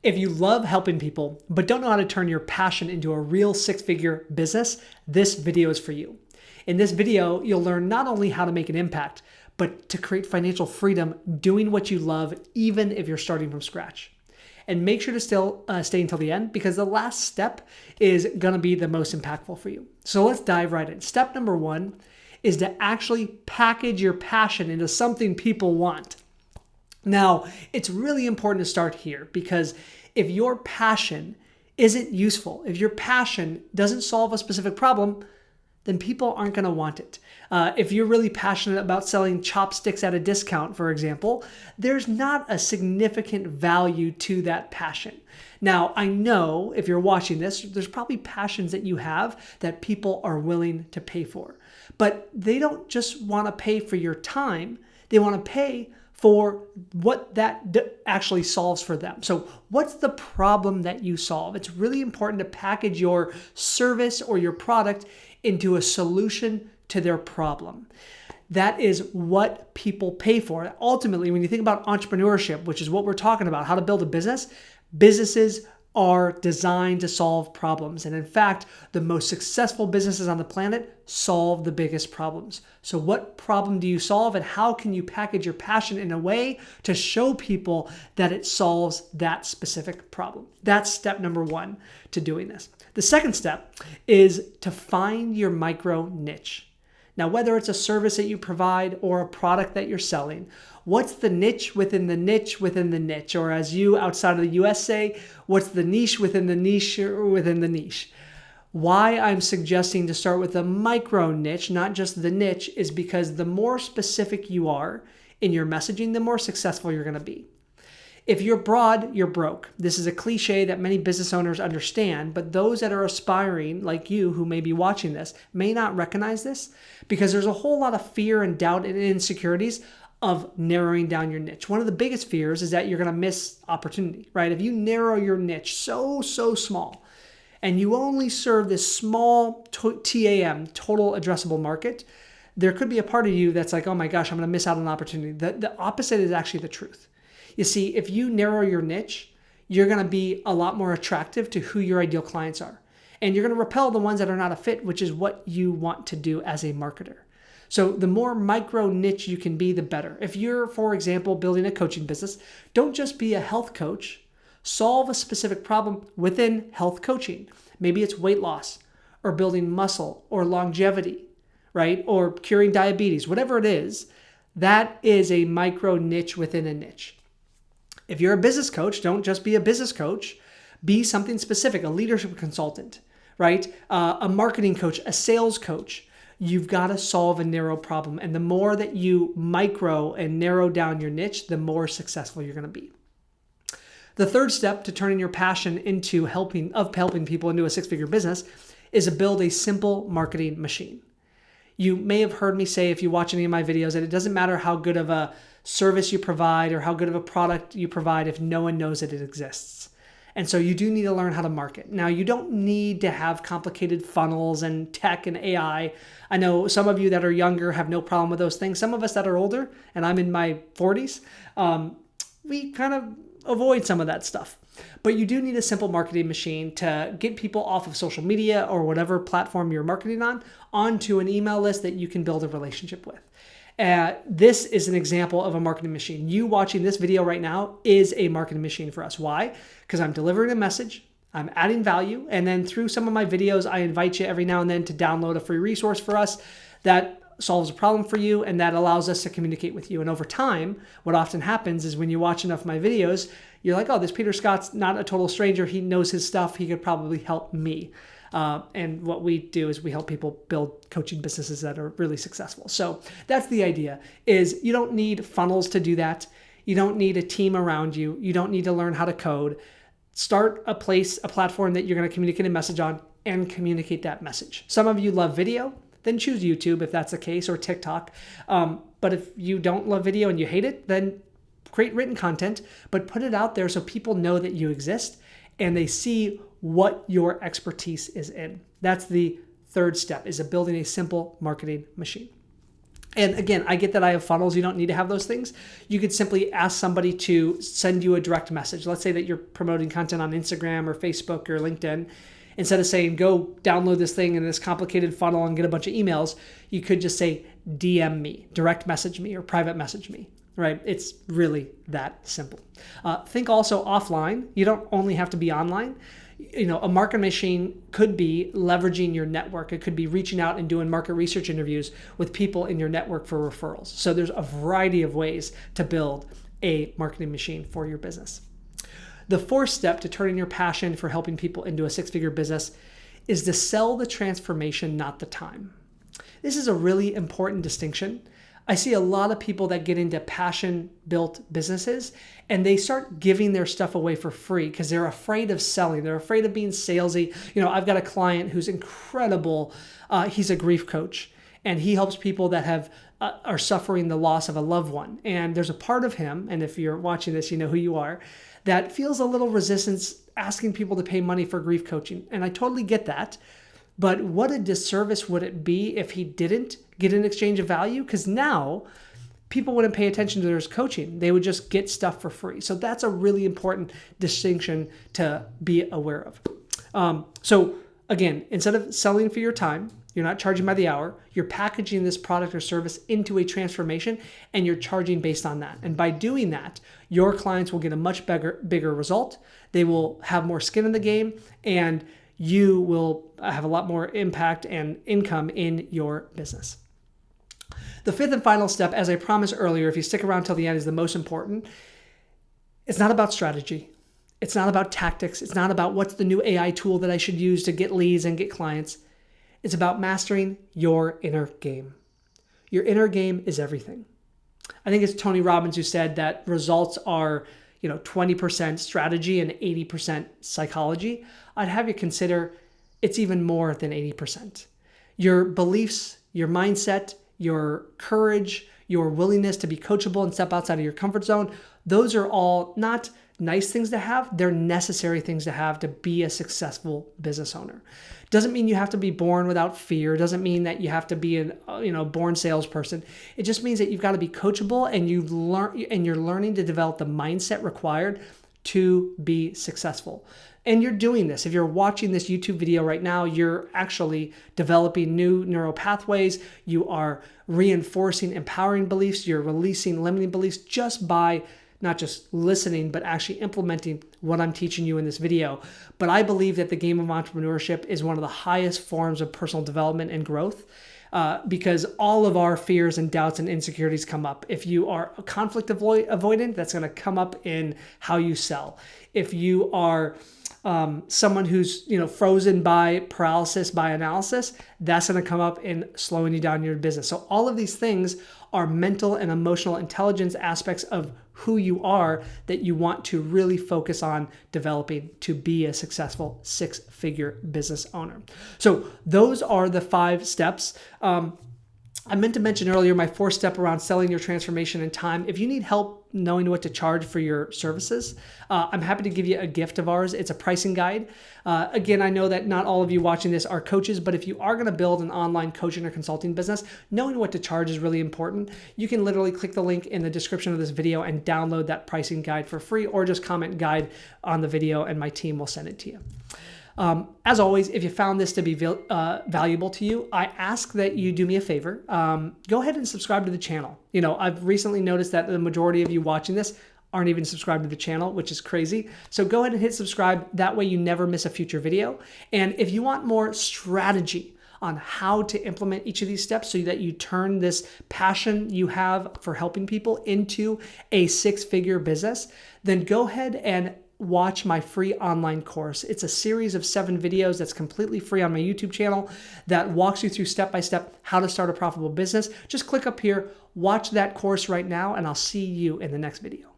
If you love helping people, but don't know how to turn your passion into a real six-figure business, this video is for you. In this video, you'll learn not only how to make an impact, but to create financial freedom doing what you love, even if you're starting from scratch. And make sure to still stay until the end, because the last step is gonna be the most impactful for you. So let's dive right in. Step number one is to actually package your passion into something people want. Now, it's really important to start here, because if your passion isn't useful, if your passion doesn't solve a specific problem, then people aren't going to want it. If you're really passionate about selling chopsticks at a discount, for example, there's not a significant value to that passion. Now, I know if you're watching this, there's probably passions that you have that people are willing to pay for. But they don't just want to pay for your time. They want to pay for what that actually solves for them. So what's the problem that you solve? It's really important to package your service or your product into a solution to their problem. That is what people pay for. Ultimately, when you think about entrepreneurship, which is what we're talking about, how to build a business, businesses are designed to solve problems. And in fact, the most successful businesses on the planet solve the biggest problems. So what problem do you solve, and how can you package your passion in a way to show people that it solves that specific problem? That's step number one to doing this. The second step is to find your micro niche. Now, whether it's a service that you provide or a product that you're selling, what's the niche within the niche within the niche? Or as you outside of the US say, what's the niche within the niche or within the niche? Why I'm suggesting to start with a micro niche, not just the niche, is because the more specific you are in your messaging, the more successful you're going to be. If you're broad, you're broke. This is a cliche that many business owners understand, but those that are aspiring, like you who may be watching this, may not recognize this, because there's a whole lot of fear and doubt and insecurities of narrowing down your niche. One of the biggest fears is that you're going to miss opportunity, right? If you narrow your niche so small, and you only serve this small TAM, total addressable market, there could be a part of you that's like, oh my gosh, I'm going to miss out on an opportunity. The opposite is actually the truth. You see, if you narrow your niche, you're going to be a lot more attractive to who your ideal clients are. And you're going to repel the ones that are not a fit, which is what you want to do as a marketer. So the more micro niche you can be, the better. If you're, for example, building a coaching business, don't just be a health coach. Solve a specific problem within health coaching. Maybe it's weight loss, or building muscle, or longevity, right? Or curing diabetes, whatever it is. That is a micro niche within a niche. If you're a business coach, don't just be a business coach. Be something specific, a leadership consultant, right? A marketing coach, a sales coach. You've got to solve a narrow problem. And the more that you micro and narrow down your niche, the more successful you're going to be. The third step to turning your passion into helping people into a six-figure business is to build a simple marketing machine. You may have heard me say, if you watch any of my videos, that it doesn't matter how good of a service you provide or how good of a product you provide if no one knows that it exists. And so you do need to learn how to market. Now, you don't need to have complicated funnels and tech and AI. I know some of you that are younger have no problem with those things. Some of us that are older, and I'm in my 40s, we kind of avoid some of that stuff. But you do need a simple marketing machine to get people off of social media or whatever platform you're marketing on onto an email list that you can build a relationship with. This is an example of a marketing machine. You watching this video right now is a marketing machine for us. Why? Because I'm delivering a message, I'm adding value, and then through some of my videos, I invite you every now and then to download a free resource for us that solves a problem for you and that allows us to communicate with you. And over time, what often happens is when you watch enough of my videos, you're like, oh, this Peter Scott's not a total stranger. He knows his stuff. He could probably help me. And what we do is we help people build coaching businesses that are really successful. So that's the idea, is you don't need funnels to do that. You don't need a team around you. You don't need to learn how to code. Start a platform that you're going to communicate a message on and communicate that message. Some of you love video, then choose YouTube if that's the case, or TikTok. But if you don't love video and you hate it, then create written content, but put it out there so people know that you exist and they see what your expertise is in. That's the third step, is building a simple marketing machine. And again, I get that I have funnels. You don't need to have those things. You could simply ask somebody to send you a direct message. Let's say that you're promoting content on Instagram or Facebook or LinkedIn. Instead of saying, go download this thing in this complicated funnel and get a bunch of emails, you could just say, DM me, direct message me, or private message me, right? It's really that simple. Think also offline. You don't only have to be online. A marketing machine could be leveraging your network. It could be reaching out and doing market research interviews with people in your network for referrals. So there's a variety of ways to build a marketing machine for your business. The fourth step to turning your passion for helping people into a six-figure business is to sell the transformation, not the time. This is a really important distinction. I see a lot of people that get into passion-built businesses and they start giving their stuff away for free because they're afraid of selling. They're afraid of being salesy. I've got a client who's incredible. He's a grief coach and he helps people that are suffering the loss of a loved one. And there's a part of him, and if you're watching this, you know who you are, that feels a little resistance asking people to pay money for grief coaching. And I totally get that. But what a disservice would it be if he didn't get an exchange of value? Because now people wouldn't pay attention to their coaching. They would just get stuff for free. So that's a really important distinction to be aware of. So again, instead of selling for your time, you're not charging by the hour, you're packaging this product or service into a transformation and you're charging based on that. And by doing that, your clients will get a much bigger result. They will have more skin in the game and you will have a lot more impact and income in your business. The fifth and final step, as I promised earlier, if you stick around till the end, is the most important. It's not about strategy. It's not about tactics. It's not about what's the new AI tool that I should use to get leads and get clients. It's about mastering your inner game. Your inner game is everything. I think it's Tony Robbins who said that results are 20% strategy and 80% psychology. I'd have you consider it's even more than 80%. Your beliefs, your mindset, your courage, your willingness to be coachable and step outside of your comfort zone, those are all not nice things to have. They're necessary things to have to be a successful business owner. Doesn't mean you have to be born without fear. Doesn't mean that you have to be a born salesperson. It just means that you've got to be coachable and you're learning to develop the mindset required to be successful. And you're doing this. If you're watching this YouTube video right now, you're actually developing new neural pathways. You are reinforcing empowering beliefs. You're releasing limiting beliefs just by not just listening, but actually implementing what I'm teaching you in this video. But I believe that the game of entrepreneurship is one of the highest forms of personal development and growth because all of our fears and doubts and insecurities come up. If you are a conflict avoidant, that's going to come up in how you sell. If you are someone who's frozen by paralysis by analysis, that's going to come up in slowing you down in your business. So all of these things are mental and emotional intelligence aspects of who you are that you want to really focus on developing to be a successful six-figure business owner. So those are the 5 steps. I meant to mention earlier my 4th step around selling your transformation in time. If you need help knowing what to charge for your services, I'm happy to give you a gift of ours. It's a pricing guide. Again, I know that not all of you watching this are coaches, but if you are going to build an online coaching or consulting business, knowing what to charge is really important. You can literally click the link in the description of this video and download that pricing guide for free, or just comment guide on the video and my team will send it to you. As always, if you found this to be valuable to you, I ask that you do me a favor. Go ahead and subscribe to the channel. I've recently noticed that the majority of you watching this aren't even subscribed to the channel, which is crazy. So go ahead and hit subscribe. That way you never miss a future video. And if you want more strategy on how to implement each of these steps so that you turn this passion you have for helping people into a 6-figure business, then go ahead and watch my free online course. It's a series of 7 videos that's completely free on my YouTube channel that walks you through step-by-step how to start a profitable business. Just click up here, watch that course right now, and I'll see you in the next video.